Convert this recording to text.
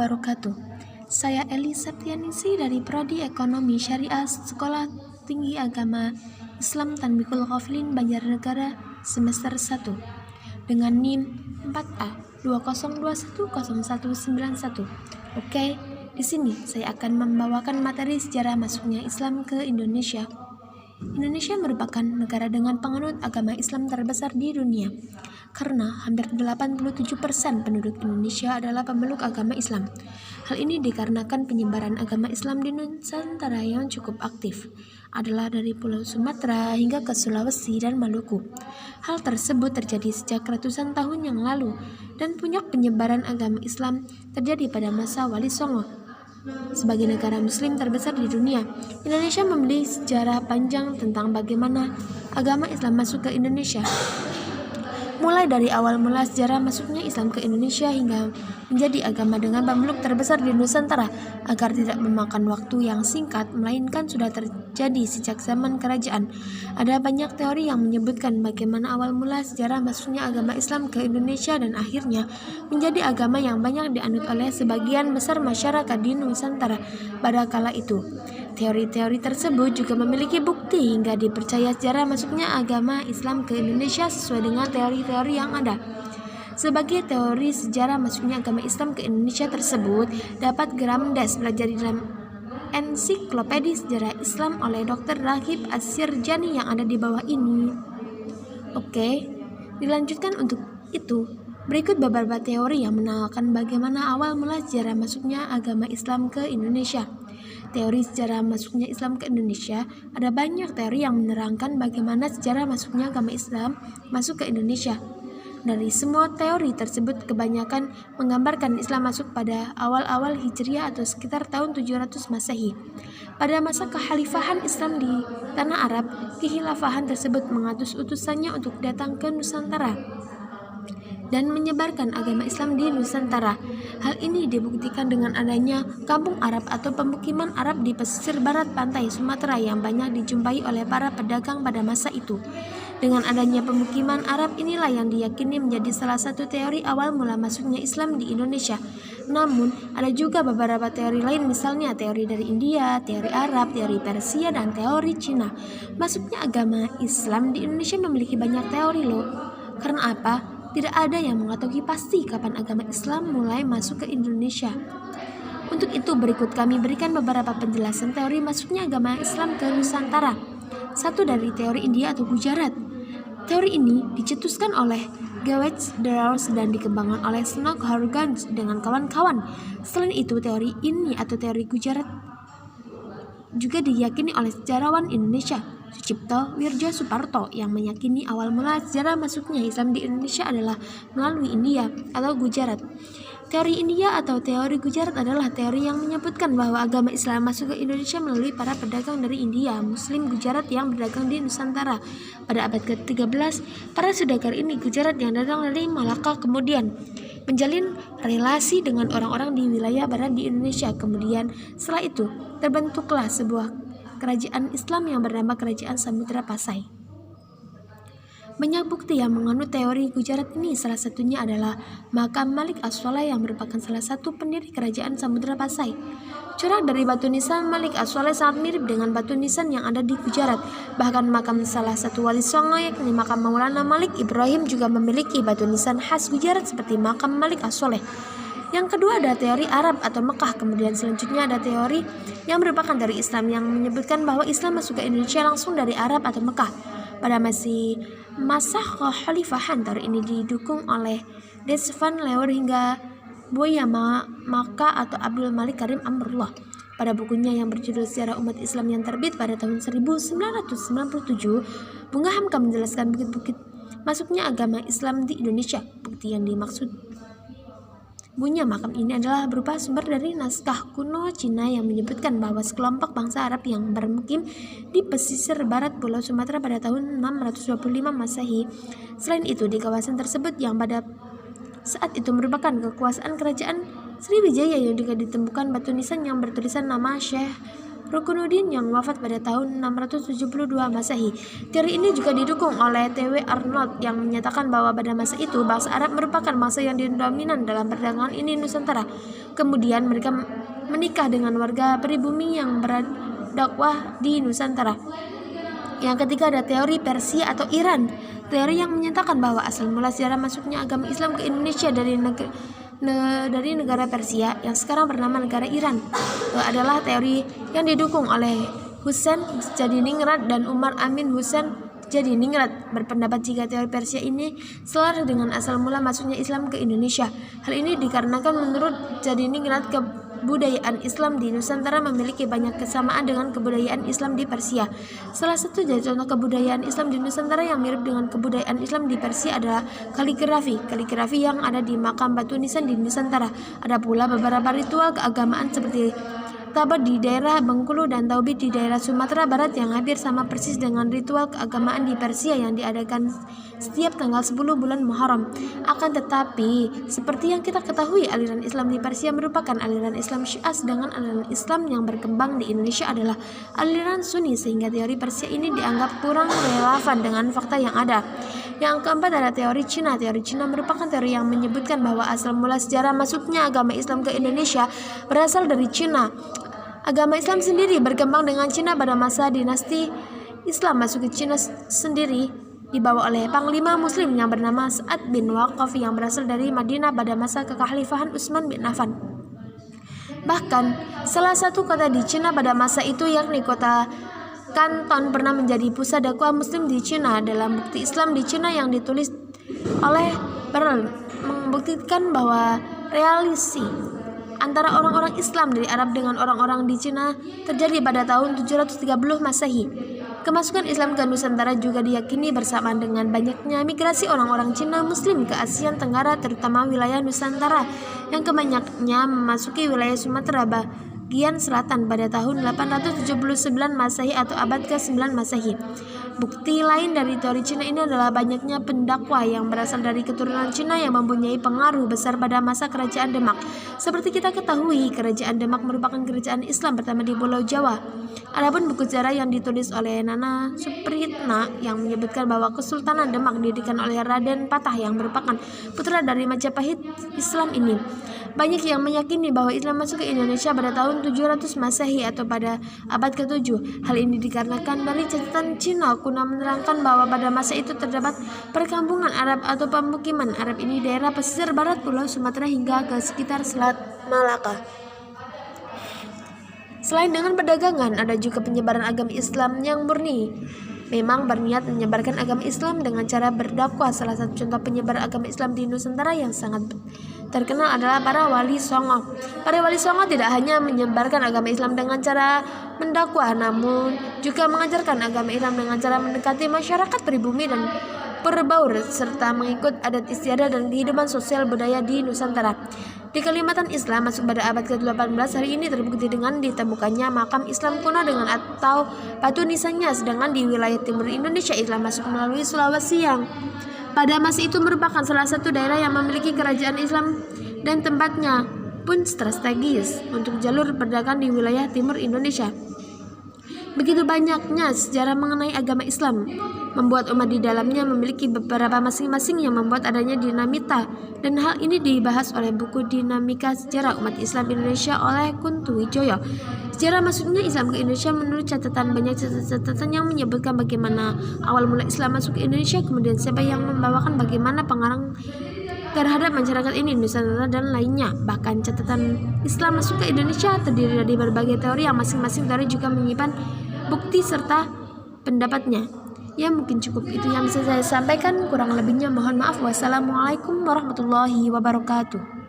wabarakatuh. Saya Eli Septianingsih dari Prodi Ekonomi Syariah Sekolah Tinggi Agama Islam Tanbihul Ghafilin Banjarnegara semester 1 dengan NIM 4A 20210191. Oke, di sini saya akan membawakan materi sejarah masuknya Islam ke Indonesia. Indonesia merupakan negara dengan penganut agama Islam terbesar di dunia, karena hampir 87% penduduk Indonesia adalah pemeluk agama Islam. Hal ini dikarenakan penyebaran agama Islam di Nusantara yang cukup aktif, adalah dari Pulau Sumatera hingga ke Sulawesi dan Maluku. Hal tersebut terjadi sejak ratusan tahun yang lalu, dan puncak penyebaran agama Islam terjadi pada masa Wali Songo. Sebagai negara muslim terbesar di dunia, Indonesia memiliki sejarah panjang tentang bagaimana agama Islam masuk ke Indonesia. Mulai dari awal mula sejarah masuknya Islam ke Indonesia hingga menjadi agama dengan pemeluk terbesar di Nusantara, agar tidak memakan waktu yang singkat, melainkan sudah terjadi sejak zaman kerajaan. Ada banyak teori yang menyebutkan bagaimana awal mula sejarah masuknya agama Islam ke Indonesia dan akhirnya menjadi agama yang banyak dianut oleh sebagian besar masyarakat di Nusantara pada kala itu. Teori-teori tersebut juga memiliki bukti hingga dipercaya sejarah masuknya agama Islam ke Indonesia sesuai dengan teori-teori yang ada. Sebagai teori sejarah masuknya agama Islam ke Indonesia tersebut dapat Gramdes pelajari dalam Ensiklopedia Sejarah Islam oleh Dr. Raghib As-Sirjani yang ada di bawah ini. Oke, dilanjutkan untuk itu. Berikut beberapa teori yang menawarkan bagaimana awal mula sejarah masuknya agama Islam ke Indonesia. Teori sejarah masuknya Islam ke Indonesia, ada banyak teori yang menerangkan bagaimana sejarah masuknya agama Islam masuk ke Indonesia. Dari semua teori tersebut, kebanyakan menggambarkan Islam masuk pada awal-awal Hijriah atau sekitar tahun 700 Masehi. Pada masa kekhalifahan Islam di tanah Arab, kekhilafahan tersebut mengutus utusannya untuk datang ke Nusantara dan menyebarkan agama Islam di Nusantara. Hal ini dibuktikan dengan adanya kampung Arab atau pemukiman Arab di pesisir barat pantai Sumatera yang banyak dijumpai oleh para pedagang pada masa itu. Dengan adanya pemukiman Arab inilah yang diyakini menjadi salah satu teori awal mula masuknya Islam di Indonesia. Namun, ada juga beberapa teori lain, misalnya teori dari India, teori Arab, teori Persia, dan teori Cina. Masuknya agama Islam di Indonesia memiliki banyak teori loh. Karena apa? Tidak ada yang mengetahui pasti kapan agama Islam mulai masuk ke Indonesia. Untuk itu, berikut kami berikan beberapa penjelasan teori masuknya agama Islam ke Nusantara. Satu, dari teori India atau Gujarat. Teori ini dicetuskan oleh George Dawes dan dikembangkan oleh Snook Horgan dengan kawan-kawan. Selain itu, teori ini atau teori Gujarat juga diyakini oleh sejarawan Indonesia Sucipto Wirja Suparto yang meyakini awal mula sejarah masuknya Islam di Indonesia adalah melalui India atau Gujarat. Teori India atau teori Gujarat adalah teori yang menyebutkan bahwa agama Islam masuk ke Indonesia melalui para pedagang dari India, Muslim Gujarat yang berdagang di Nusantara. Pada abad ke-13, para saudagar ini Gujarat yang datang dari Malaka kemudian menjalin relasi dengan orang-orang di wilayah barat di Indonesia. Kemudian setelah itu terbentuklah sebuah kerajaan Islam yang bernama Kerajaan Samudra Pasai. Banyak bukti yang menganut teori Gujarat ini, salah satunya adalah makam Malik As-Saleh yang merupakan salah satu pendiri Kerajaan Samudra Pasai. Corak dari batu nisan Malik As-Saleh sangat mirip dengan batu nisan yang ada di Gujarat. Bahkan makam salah satu wali songo yakni makam Maulana Malik Ibrahim juga memiliki batu nisan khas Gujarat seperti makam Malik As-Saleh. Yang kedua ada teori Arab atau Mekah. Kemudian selanjutnya ada teori yang merupakan teori Islam yang menyebutkan bahwa Islam masuk ke Indonesia langsung dari Arab atau Mekah. Pada masa kekhalifahan, teori ini didukung oleh Desvan Leur hingga Buya Maka atau Abdul Malik Karim Amrullah. Pada bukunya yang berjudul Sejarah Umat Islam yang terbit pada tahun 1997, Bunga Hamka menjelaskan bukit-bukit masuknya agama Islam di Indonesia. Bukti yang dimaksud Bunya makam ini adalah berupa sumber dari naskah kuno Cina yang menyebutkan bahwa sekelompok bangsa Arab yang bermukim di pesisir barat Pulau Sumatera pada tahun 625 Masehi. Selain itu, di kawasan tersebut yang pada saat itu merupakan kekuasaan kerajaan Sriwijaya yang juga ditemukan batu nisan yang bertulisan nama Syekh Rukunuddin yang wafat pada tahun 672 Masehi. Teori ini juga didukung oleh T.W. Arnold yang menyatakan bahwa pada masa itu bangsa Arab merupakan bangsa yang dominan dalam perdagangan ini Nusantara. Kemudian mereka menikah dengan warga pribumi yang berdakwah di Nusantara. Yang ketiga ada teori Persia atau Iran. Teori yang menyatakan bahwa asal mula sejarah masuknya agama Islam ke Indonesia dari negara Persia yang sekarang bernama negara Iran adalah teori yang didukung oleh Husain Jadiningrat dan Umar Amin Husain Jadiningrat. Berpendapat jika teori Persia ini selaras dengan asal mula masuknya Islam ke Indonesia. Hal ini dikarenakan menurut Jadiningrat kebudayaan Islam di Nusantara memiliki banyak kesamaan dengan kebudayaan Islam di Persia. Salah satu dari contoh kebudayaan Islam di Nusantara yang mirip dengan kebudayaan Islam di Persia adalah kaligrafi yang ada di makam batu nisan di Nusantara. Ada pula beberapa ritual keagamaan seperti Tabat di daerah Bengkulu dan Taubid di daerah Sumatera Barat yang hampir sama persis dengan ritual keagamaan di Persia yang diadakan setiap tanggal 10 bulan Muharram. Akan tetapi, seperti yang kita ketahui, aliran Islam di Persia merupakan aliran Islam Syiah, sedangkan aliran Islam yang berkembang di Indonesia adalah aliran Sunni, sehingga teori Persia ini dianggap kurang relevan dengan fakta yang ada. Yang keempat adalah teori Cina. Teori Cina merupakan teori yang menyebutkan bahwa asal mula sejarah masuknya agama Islam ke Indonesia berasal dari Cina. Agama Islam sendiri berkembang dengan Cina pada masa dinasti Islam masuk ke Cina sendiri dibawa oleh panglima muslim yang bernama Sa'ad bin Waqqas yang berasal dari Madinah pada masa kekhalifahan Utsman bin Affan. Bahkan salah satu kota di Cina pada masa itu yakni kota Kanton pernah menjadi pusat dakwah muslim di Cina. Dalam bukti Islam di Cina yang ditulis oleh Berl membuktikan bahwa relasi antara orang-orang Islam dari Arab dengan orang-orang di Cina terjadi pada tahun 730 Masehi. Kemasukan Islam ke Nusantara juga diyakini bersamaan dengan banyaknya migrasi orang-orang Cina Muslim ke Asia Tenggara, terutama wilayah Nusantara yang kebanyakannya memasuki wilayah Sumatera bagian selatan pada tahun 879 Masehi atau abad ke-9 Masehi. Bukti lain dari teori Cina ini adalah banyaknya pendakwah yang berasal dari keturunan Cina yang mempunyai pengaruh besar pada masa kerajaan Demak. Seperti kita ketahui, kerajaan Demak merupakan kerajaan Islam pertama di Pulau Jawa. Adapun buku sejarah yang ditulis oleh Nana Supritna yang menyebutkan bahwa Kesultanan Demak didirikan oleh Raden Patah yang merupakan putra dari Majapahit Islam ini. Banyak yang meyakini bahwa Islam masuk ke Indonesia pada tahun 700 Masehi atau pada abad ke-7. Hal ini dikarenakan dari catatan Cina kuno menerangkan bahwa pada masa itu terdapat perkampungan Arab atau pemukiman Arab ini daerah pesisir barat Pulau Sumatera hingga ke sekitar Selat Malaka. Selain dengan perdagangan, ada juga penyebaran agama Islam yang murni. Memang berniat menyebarkan agama Islam dengan cara berdakwah. Salah satu contoh penyebar agama Islam di Nusantara yang sangat terkenal adalah para wali songo. Para wali songo tidak hanya menyebarkan agama Islam dengan cara mendakwah, namun juga mengajarkan agama Islam dengan cara mendekati masyarakat pribumi dan berbaur serta mengikut adat istiadat dan kehidupan sosial budaya di Nusantara. Di Kalimantan Islam masuk pada abad ke-18 hari ini terbukti dengan ditemukannya makam Islam kuno dengan atau batu nisannya, sedangkan di wilayah timur Indonesia Islam masuk melalui Sulawesi yang pada masa itu merupakan salah satu daerah yang memiliki kerajaan Islam dan tempatnya pun strategis untuk jalur perdagangan di wilayah timur Indonesia. Begitu banyaknya sejarah mengenai agama Islam membuat umat di dalamnya memiliki beberapa masing-masing yang membuat adanya dinamita, dan hal ini dibahas oleh buku Dinamika Sejarah Umat Islam Indonesia oleh Kuntu Wijoyo. Sejarah masuknya Islam ke Indonesia menurut catatan banyak catatan yang menyebutkan bagaimana awal mula Islam masuk ke Indonesia, kemudian siapa yang membawakan, bagaimana pengarang terhadap masyarakat ini, Nusantara dan lainnya. Bahkan catatan Islam masuk ke Indonesia terdiri dari berbagai teori yang masing-masing teori juga menyimpan bukti serta pendapatnya. Ya, mungkin cukup itu yang bisa saya sampaikan, kurang lebihnya mohon maaf. Wassalamualaikum warahmatullahi wabarakatuh.